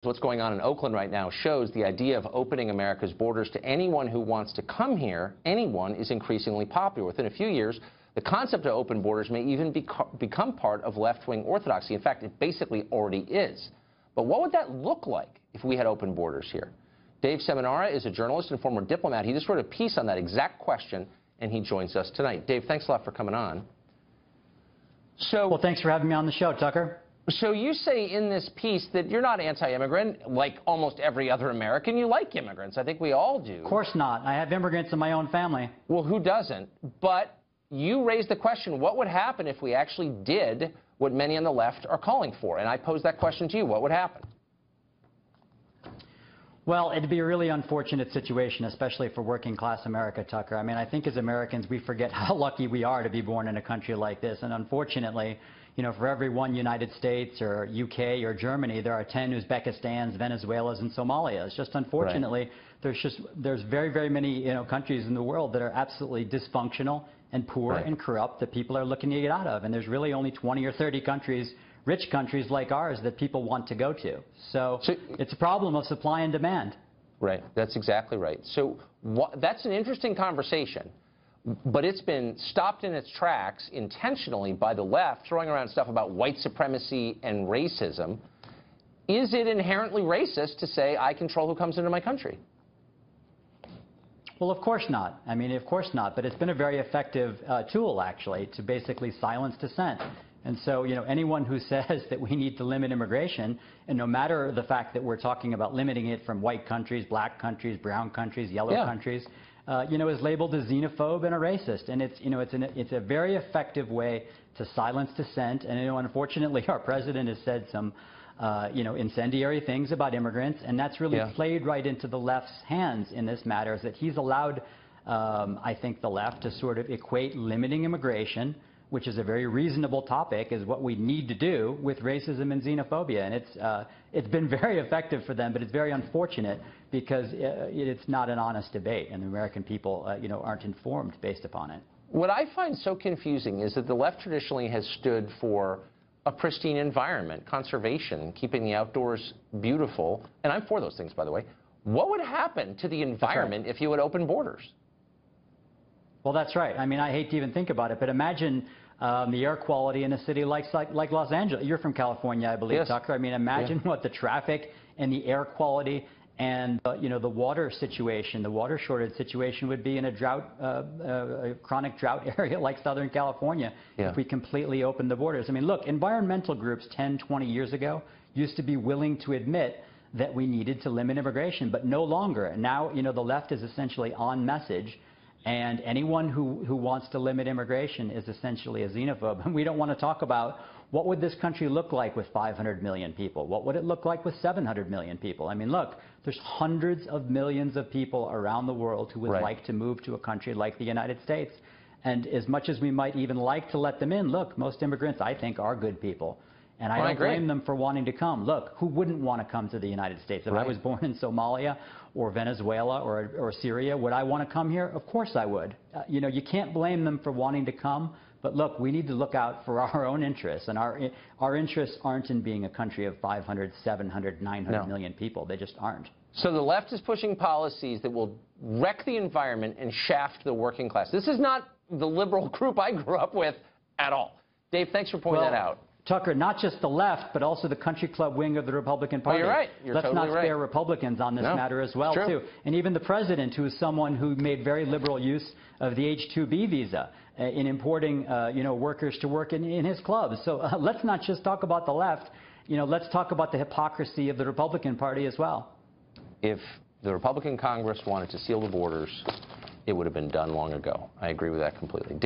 What's going on in Oakland right now shows the idea of opening America's borders to anyone who wants to come here, anyone, is increasingly popular. Within a few years, the concept of open borders may even become part of left-wing orthodoxy. In fact, it basically already is. But what would that look like if we had open borders here? Dave Seminara is a journalist and former diplomat. He just wrote a piece on that exact question, and he joins us tonight. Dave, thanks a lot for coming on. Well, thanks for having me on the show, Tucker. So you say in this piece that you're not anti-immigrant, like almost every other American. You like immigrants. I think we all do. Of course not. I have immigrants in my own family. Well, who doesn't? But you raised the question, what would happen if we actually did what many on the left are calling for? And I pose that question to you. What would happen? Well, it'd be a really unfortunate situation, especially for working-class America, Tucker. I mean, I think as Americans, we forget how lucky we are to be born in a country like this. And unfortunately, you know, for every one United States or UK or Germany, there are 10 Uzbekistans, Venezuelas, and Somalias. Just unfortunately, right. there's very, very many, you know, countries in the world that are absolutely dysfunctional and poor right. and corrupt that people are looking to get out of. And there's really only 20 or 30 countries, rich countries like ours, that people want to go to. So it's a problem of supply and demand. Right. That's exactly right. So that's an interesting conversation. But it's been stopped in its tracks intentionally by the left, throwing around stuff about white supremacy and racism. Is it inherently racist to say, I control who comes into my country? Well, of course not. I mean, of course not. But it's been a very effective tool, actually, to basically silence dissent. And so, you know, anyone who says that we need to limit immigration, and no matter the fact that we're talking about limiting it from white countries, black countries, brown countries, yellow countries, you know, is labeled a xenophobe and a racist. And it's, you know, it's a very effective way to silence dissent. And, you know, unfortunately, our president has said some, you know, incendiary things about immigrants. And that's really played right into the left's hands in this matter, is that he's allowed, I think, the left to sort of equate limiting immigration, which is a very reasonable topic, is what we need to do with racism and xenophobia. And it's been very effective for them, but it's very unfortunate because it's not an honest debate, and the American people, you know, aren't informed based upon it. What I find so confusing is that the left traditionally has stood for a pristine environment, conservation, keeping the outdoors beautiful, and I'm for those things, by the way. What would happen to the environment if you had open borders? Well, that's right. I mean, I hate to even think about it, but imagine the air quality in a city like Los Angeles. You're from California, I believe, Tucker. I mean, imagine what the traffic and the air quality and, you know, the water situation, the water shortage situation would be in a drought, a chronic drought area like Southern California if we completely opened the borders. I mean, look, environmental groups 10, 20 years ago used to be willing to admit that we needed to limit immigration, but no longer. And now, you know, the left is essentially on message. And anyone who wants to limit immigration is essentially a xenophobe. And we don't want to talk about what would this country look like with 500 million people? What would it look like with 700 million people? I mean, look, there's hundreds of millions of people around the world who would like to move to a country like the United States. And as much as we might even like to let them in, look, most immigrants, I think, are good people. And I don't blame them for wanting to come. Look, who wouldn't want to come to the United States? If I was born in Somalia or Venezuela or Syria, would I want to come here? Of course I would. You know, you can't blame them for wanting to come. But look, we need to look out for our own interests. And our interests aren't in being a country of 500, 700, 900 million people. They just aren't. So the left is pushing policies that will wreck the environment and shaft the working class. This is not the liberal group I grew up with at all. Dave, thanks for pointing that out. Tucker, not just the left, but also the country club wing of the Republican Party. You're right. Let's not spare Republicans on this matter as well, too. And even the president, who is someone who made very liberal use of the H-2B visa in importing, you know, workers to work in his clubs. So let's not just talk about the left. You know, let's talk about the hypocrisy of the Republican Party as well. If the Republican Congress wanted to seal the borders, it would have been done long ago. I agree with that completely.